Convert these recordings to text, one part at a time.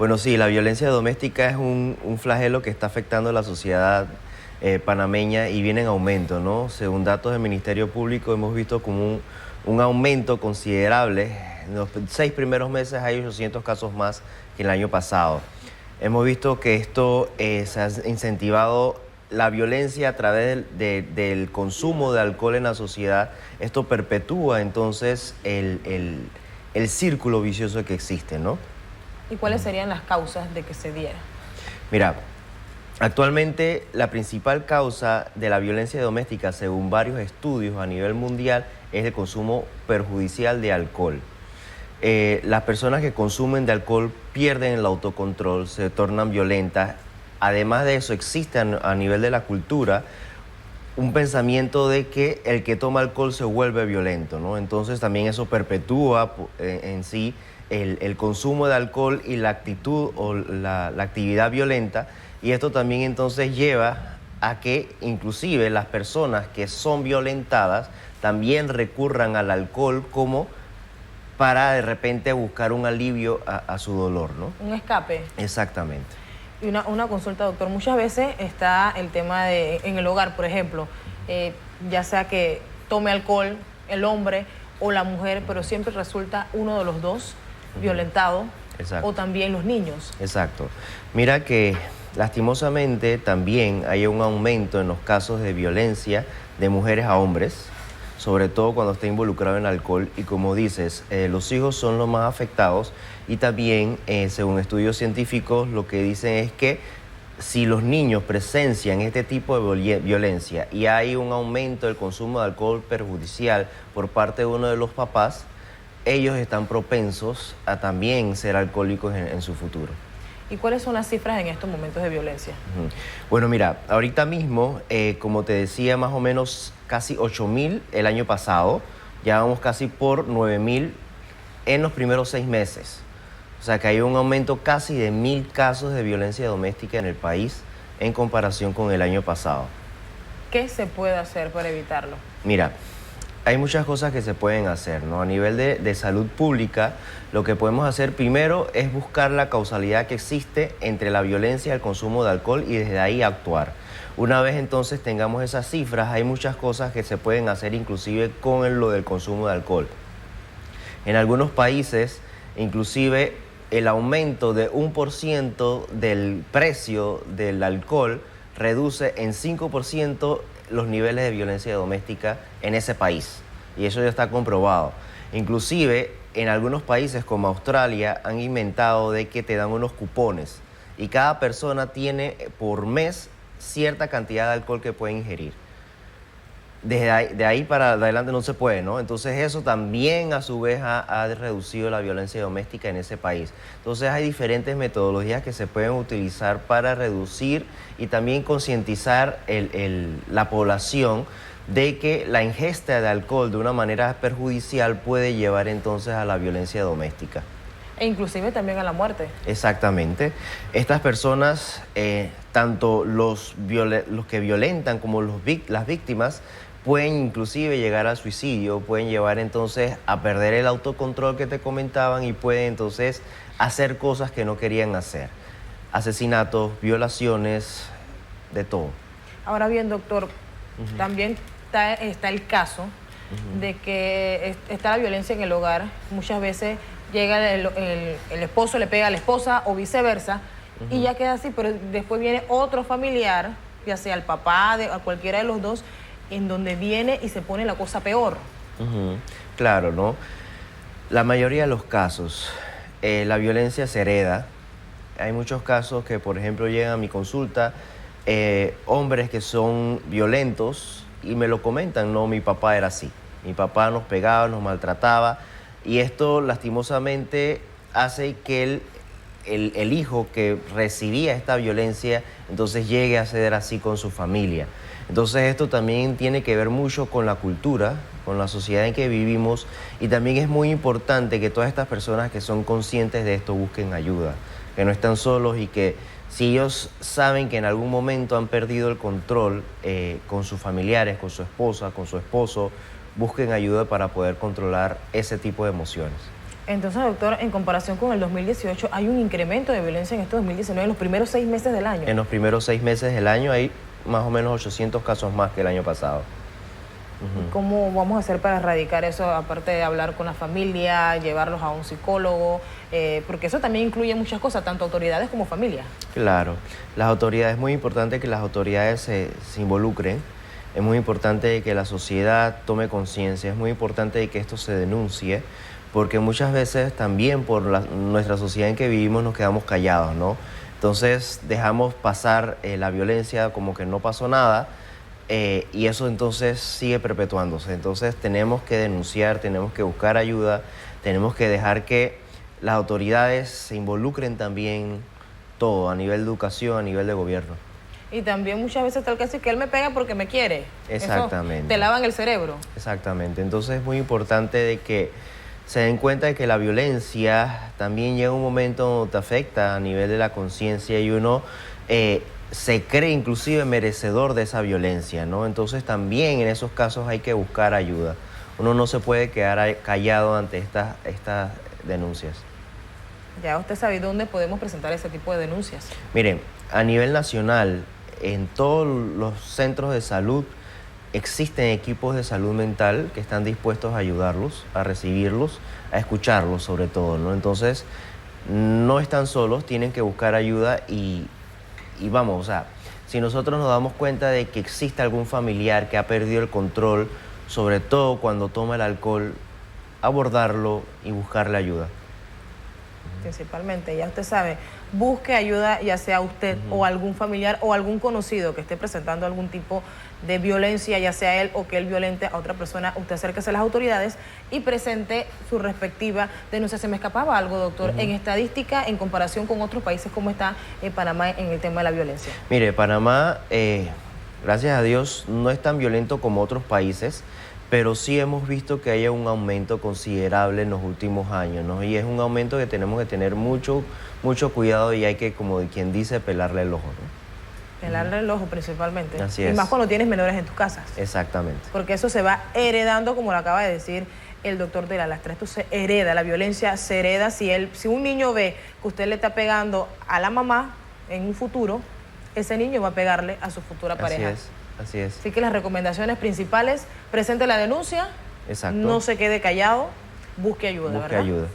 Bueno, sí, la violencia doméstica es un flagelo que está afectando a la sociedad panameña y viene en aumento, ¿no? Según datos del Ministerio Público, hemos visto como un aumento considerable. En los 6 primeros meses hay 800 casos más que el año pasado. Hemos visto que esto se ha incentivado la violencia a través del consumo de alcohol en la sociedad. Esto perpetúa entonces el círculo vicioso que existe, ¿no? ¿Y cuáles serían las causas de que se diera? Mira, actualmente la principal causa de la violencia doméstica, según varios estudios a nivel mundial, es el consumo perjudicial de alcohol. Las personas que consumen de alcohol pierden el autocontrol, se tornan violentas. Además de eso, existe a nivel de la cultura un pensamiento de que el que toma alcohol se vuelve violento, ¿no? Entonces también eso perpetúa en sí el consumo de alcohol y la actitud o la actividad violenta, y esto también entonces lleva a que inclusive las personas que son violentadas también recurran al alcohol como para de repente buscar un alivio a su dolor, ¿no? Un escape. Exactamente. Y una consulta, doctor. Muchas veces está el tema de, en el hogar, por ejemplo, ya sea que tome alcohol el hombre o la mujer, pero siempre resulta uno de los dos violentado. Exacto. O también los niños. Exacto. Mira que lastimosamente también hay un aumento en los casos de violencia de mujeres a hombres, sobre todo cuando está involucrado en alcohol, y como dices, los hijos son los más afectados, y también, según estudios científicos, lo que dicen es que si los niños presencian este tipo de violencia y hay un aumento del consumo de alcohol perjudicial por parte de uno de los papás, ellos están propensos a también ser alcohólicos en su futuro. ¿Y cuáles son las cifras en estos momentos de violencia? Bueno, mira, ahorita mismo, como te decía, más o menos casi 8.000 el año pasado, ya vamos casi por 9.000 en los primeros 6 meses. O sea que hay un aumento casi de 1.000 casos de violencia doméstica en el país en comparación con el año pasado. ¿Qué se puede hacer para evitarlo? Mira, hay muchas cosas que se pueden hacer, ¿no? A nivel de salud pública, lo que podemos hacer primero es buscar la causalidad que existe entre la violencia y el consumo de alcohol y desde ahí actuar. Una vez entonces tengamos esas cifras, hay muchas cosas que se pueden hacer inclusive con lo del consumo de alcohol. En algunos países, inclusive el aumento de 1% del precio del alcohol reduce en 5% los niveles de violencia doméstica en ese país, y eso ya está comprobado. Inclusive en algunos países como Australia han inventado de que te dan unos cupones y cada persona tiene por mes cierta cantidad de alcohol que puede ingerir. De ahí para adelante no se puede, ¿no? Entonces eso también a su vez ha reducido la violencia doméstica en ese país. Entonces hay diferentes metodologías que se pueden utilizar para reducir y también concientizar la población de que la ingesta de alcohol de una manera perjudicial puede llevar entonces a la violencia doméstica. E inclusive también a la muerte. Exactamente. Estas personas, tanto los que violentan como las víctimas, pueden inclusive llegar al suicidio, pueden llevar entonces a perder el autocontrol que te comentaban y pueden entonces hacer cosas que no querían hacer. Asesinatos, violaciones, de todo. Ahora bien, doctor, también está el caso de que está la violencia en el hogar. Muchas veces llega el esposo, le pega a la esposa o viceversa, y ya queda así, pero después viene otro familiar, ya sea el papá, a cualquiera de los dos, en donde viene y se pone la cosa peor. Claro, ¿no? La mayoría de los casos, la violencia se hereda. Hay muchos casos que, por ejemplo, llegan a mi consulta hombres que son violentos y me lo comentan, no, mi papá era así. Mi papá nos pegaba, nos maltrataba, y esto lastimosamente hace que el hijo que recibía esta violencia entonces llegue a ser así con su familia. Entonces esto también tiene que ver mucho con la cultura, con la sociedad en que vivimos, y también es muy importante que todas estas personas que son conscientes de esto busquen ayuda, que no están solos, y que si ellos saben que en algún momento han perdido el control con sus familiares, con su esposa, con su esposo, busquen ayuda para poder controlar ese tipo de emociones. Entonces, doctor, en comparación con el 2018, ¿hay un incremento de violencia en este 2019, en los primeros 6 meses del año? En los primeros 6 meses del año hay más o menos 800 casos más que el año pasado. ¿Cómo vamos a hacer para erradicar eso, aparte de hablar con la familia, llevarlos a un psicólogo? Porque eso también incluye muchas cosas, tanto autoridades como familia. Claro, las autoridades, es muy importante que las autoridades se involucren, es muy importante que la sociedad tome conciencia, es muy importante que esto se denuncie, porque muchas veces también por nuestra sociedad en que vivimos nos quedamos callados, ¿no? Entonces dejamos pasar la violencia como que no pasó nada, y eso entonces sigue perpetuándose. Entonces tenemos que denunciar, tenemos que buscar ayuda, tenemos que dejar que las autoridades se involucren también todo, a nivel de educación, a nivel de gobierno. Y también muchas veces está el caso de que él me pega porque me quiere. Exactamente. Eso te lavan el cerebro. Exactamente. Entonces es muy importante de que se den cuenta de que la violencia también llega un momento donde te afecta a nivel de la conciencia y uno se cree inclusive merecedor de esa violencia, ¿no? Entonces también en esos casos hay que buscar ayuda. Uno no se puede quedar callado ante estas denuncias. Ya usted sabe dónde podemos presentar ese tipo de denuncias. Miren, a nivel nacional, en todos los centros de salud existen equipos de salud mental que están dispuestos a ayudarlos, a recibirlos, a escucharlos sobre todo, ¿no? Entonces, no están solos, tienen que buscar ayuda y vamos, o sea, si nosotros nos damos cuenta de que existe algún familiar que ha perdido el control, sobre todo cuando toma el alcohol, abordarlo y buscarle ayuda. Principalmente, ya usted sabe, busque ayuda, ya sea usted o algún familiar o algún conocido que esté presentando algún tipo de violencia, ya sea él o que él violente a otra persona. Usted acérquese a las autoridades y presente su respectiva denuncia. Se me escapaba algo, doctor, en estadística, en comparación con otros países, ¿cómo está Panamá en el tema de la violencia? Mire, Panamá, gracias a Dios, no es tan violento como otros países, pero sí hemos visto que hay un aumento considerable en los últimos años, ¿no? Y es un aumento que tenemos que tener mucho cuidado y hay que, como quien dice, pelarle el ojo, ¿no? Pelarle el ojo principalmente. Así es. Y más cuando tienes menores en tus casas. Exactamente. Porque eso se va heredando, como lo acaba de decir el doctor de la Lastra. Esto se hereda, la violencia se hereda. Si un niño ve que usted le está pegando a la mamá en un futuro, ese niño va a pegarle a su futura pareja. Así es. Así que las recomendaciones principales: presente la denuncia, exacto, no se quede callado, busque ayuda, busque ¿verdad? ayuda.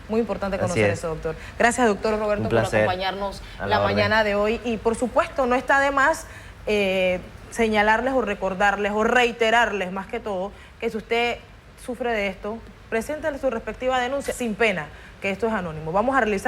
Muy importante conocer eso, doctor. Gracias, doctor Roberto, por acompañarnos la mañana de hoy. Y por supuesto, no está de más señalarles o recordarles o reiterarles, más que todo, que si usted sufre de esto, preséntele su respectiva denuncia sin pena, que esto es anónimo. Vamos a realizar